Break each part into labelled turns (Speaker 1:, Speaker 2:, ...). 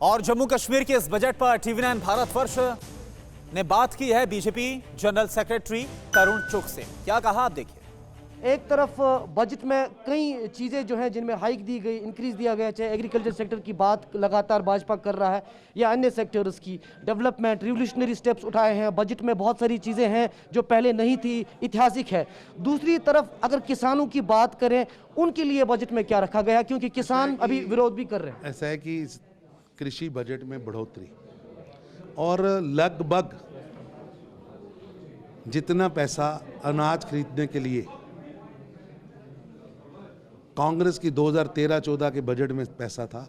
Speaker 1: और जम्मू कश्मीर के इस बजट पर टीवी9 भारतवर्ष ने बात की है बीजेपी जनरल सेक्रेटरी तरुण चुग से। क्या कहा आप देखिए।
Speaker 2: एक तरफ बजट में कई चीज़ें जो हैं जिनमें हाइक दी गई, इंक्रीज दिया गया, चाहे एग्रीकल्चर सेक्टर की बात लगातार भाजपा कर रहा है या अन्य सेक्टर्स की डेवलपमेंट, रिवोल्यूशनरी स्टेप्स उठाए हैं। बजट में बहुत सारी चीज़ें हैं जो पहले नहीं थी, ऐतिहासिक है। दूसरी तरफ अगर किसानों की बात करें, उनके लिए बजट में क्या रखा गया, क्योंकि किसान अभी विरोध भी कर रहे हैं।
Speaker 3: ऐसा है कि कृषि बजट में बढ़ोतरी और लगभग जितना पैसा अनाज खरीदने के लिए कांग्रेस की 2013-14 के बजट में पैसा था,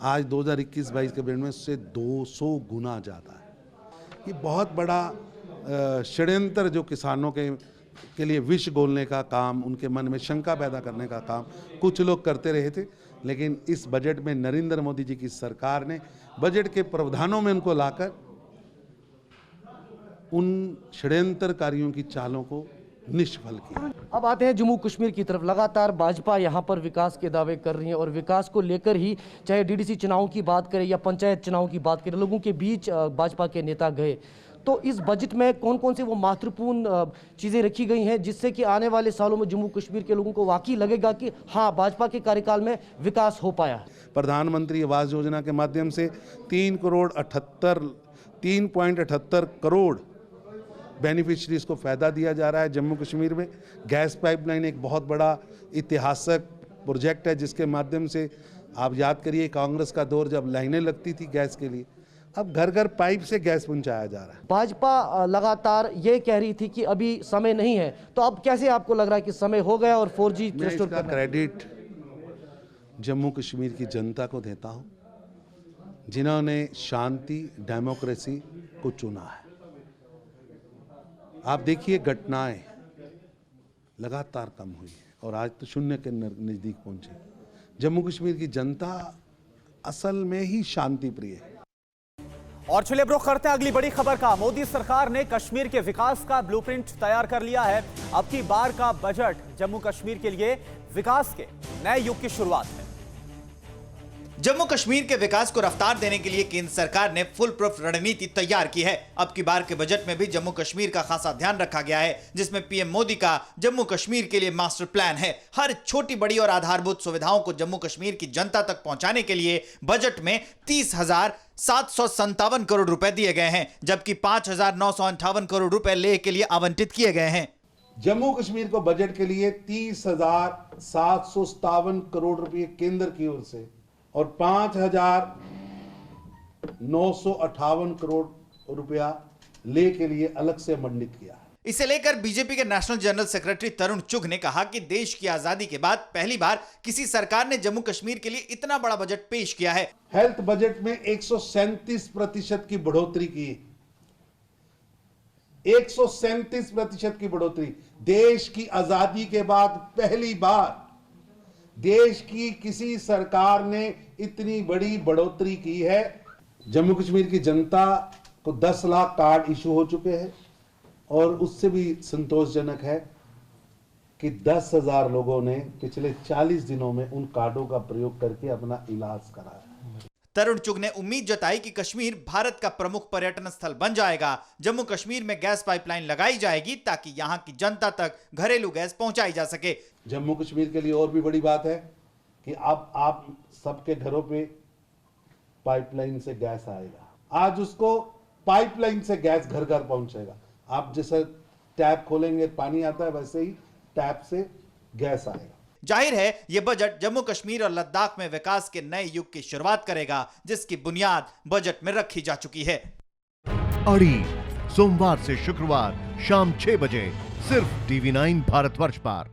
Speaker 3: आज 2021-22 के बजट में उससे 200 गुना ज़्यादा है। ये बहुत बड़ा षड्यंत्र जो किसानों के लिए विष घोलने का काम, उनके मन में शंका पैदा करने का काम कुछ लोग करते रहे थे, लेकिन इस बजट में नरेंद्र मोदी जी की सरकार ने बजट के प्रावधानों में उनको लाकर उन षड्यंत्रकारियों की चालों को निष्फल किया।
Speaker 2: अब आते हैं जम्मू कश्मीर की तरफ। लगातार भाजपा यहां पर विकास के दावे कर रही है और विकास को लेकर ही चाहे डीडीसी चुनाव की बात करें या पंचायत चुनाव की बात करें, लोगों के बीच भाजपा के नेता गए। तो इस बजट में कौन कौन से वो महत्वपूर्ण चीज़ें रखी गई हैं जिससे कि आने वाले सालों में जम्मू कश्मीर के लोगों को वाकई लगेगा कि हाँ, भाजपा के कार्यकाल में विकास हो पाया।
Speaker 3: प्रधानमंत्री आवास योजना के माध्यम से 3.78 करोड़ बेनिफिशरीज को फ़ायदा दिया जा रहा है। जम्मू कश्मीर में गैस पाइपलाइन एक बहुत बड़ा ऐतिहासिक प्रोजेक्ट है, जिसके माध्यम से आप याद करिए कांग्रेस का दौर जब लाइनें लगती थी गैस के लिए, अब घर घर पाइप से गैस पहुंचाया जा रहा है।
Speaker 2: भाजपा लगातार ये कह रही थी कि अभी समय नहीं है, तो अब कैसे आपको लग रहा है कि समय हो गया और 4G
Speaker 3: रिस्टोर करना? क्रेडिट जम्मू कश्मीर की जनता को देता हूं, जिन्होंने शांति, डेमोक्रेसी को चुना है। आप देखिए घटनाएं लगातार कम हुई है और आज तो शून्य के नजदीक पहुंचे। जम्मू कश्मीर की जनता असल में ही शांति प्रिय है।
Speaker 1: और चलिए रुख करते हैं अगली बड़ी खबर का। मोदी सरकार ने कश्मीर के विकास का ब्लूप्रिंट तैयार कर लिया है। अब की बार का बजट जम्मू कश्मीर के लिए विकास के नए युग की शुरुआत है।
Speaker 4: जम्मू कश्मीर के विकास को रफ्तार देने के लिए केंद्र सरकार ने फुल प्रूफ रणनीति तैयार की है। अब की बार के बजट में भी जम्मू कश्मीर का खासा ध्यान रखा गया है, जिसमें पीएम मोदी का जम्मू कश्मीर के लिए मास्टर प्लान है। हर छोटी बड़ी और आधारभूत सुविधाओं को जम्मू कश्मीर की जनता तक पहुंचाने के लिए बजट में 30,757 करोड़ रुपए दिए गए हैं, जबकि 5,958 करोड़ रुपए लेह के लिए आवंटित किए गए हैं।
Speaker 3: जम्मू कश्मीर को बजट के लिए 30,757 करोड़ रुपए केंद्र की ओर से और 5,958 करोड़ रुपया ले के लिए अलग से मंडित किया है।
Speaker 4: इसे लेकर बीजेपी के नेशनल जनरल सेक्रेटरी तरुण चुग ने कहा कि देश की आजादी के बाद पहली बार किसी सरकार ने जम्मू कश्मीर के लिए इतना बड़ा बजट पेश किया है।
Speaker 3: हेल्थ बजट में 137% की बढ़ोतरी की, 137% की बढ़ोतरी। देश की आजादी के बाद पहली बार देश की किसी सरकार ने इतनी बड़ी बढ़ोतरी की है। जम्मू कश्मीर की जनता को 10 लाख कार्ड इशू हो चुके हैं और उससे भी संतोषजनक है कि 10,000 लोगों ने पिछले 40 दिनों में उन कार्डों का प्रयोग करके अपना इलाज कराया।
Speaker 4: तरुण चुग ने उम्मीद जताई कि कश्मीर भारत का प्रमुख पर्यटन स्थल बन जाएगा। जम्मू कश्मीर में गैस पाइपलाइन लगाई जाएगी ताकि यहां की जनता तक घरेलू गैस पहुंचाई जा सके।
Speaker 3: जम्मू कश्मीर के लिए और भी बड़ी बात है कि अब आप सबके घरों पे पाइपलाइन से गैस आएगा। आज उसको पाइपलाइन से गैस घर घर पहुंचेगा। आप जैसे टैप खोलेंगे पानी आता है, वैसे ही टैप से गैस आएगा।
Speaker 4: जाहिर है यह बजट जम्मू कश्मीर और लद्दाख में विकास के नए युग की शुरुआत करेगा, जिसकी बुनियाद बजट में रखी जा चुकी है।
Speaker 5: अड़ी सोमवार से शुक्रवार शाम 6 बजे सिर्फ टीवी9 भारतवर्ष पर।